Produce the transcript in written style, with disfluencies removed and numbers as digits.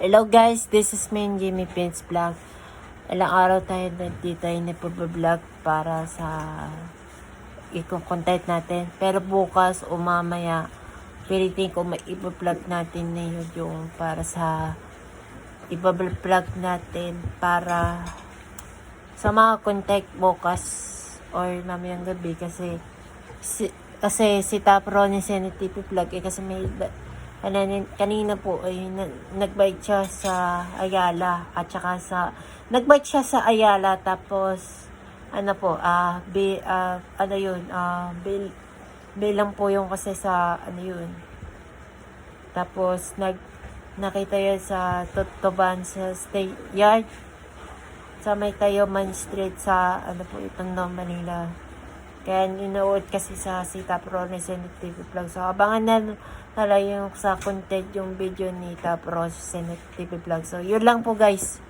Hello guys, this is me, Jimmy Pins Vlog. Ilang araw tayo dito ay nagpo-vlog para sa i-content natin. Pero bukas o mamaya, pilitin ko mai-vlog natin na yun yung para sa i-vlog natin para sa mga contact bukas or mamayang gabi kasi si Top Ronnie Senate TV Vlog kasi may kanina po ay nagbike siya sa Ayala at saka nagbike siya sa Ayala tapos ano po bilang po yung kasi sa ano yun tapos nakita yun sa Tutuban sa state yard sa may Tayoman Street sa ano po itong Manila. Kaya inuod kasi sa si Top Ronnie Senate TV Vlog. So abangan na talaga yung sa content yung video ni Top Ronnie Senate TV Vlog. So yun lang po guys.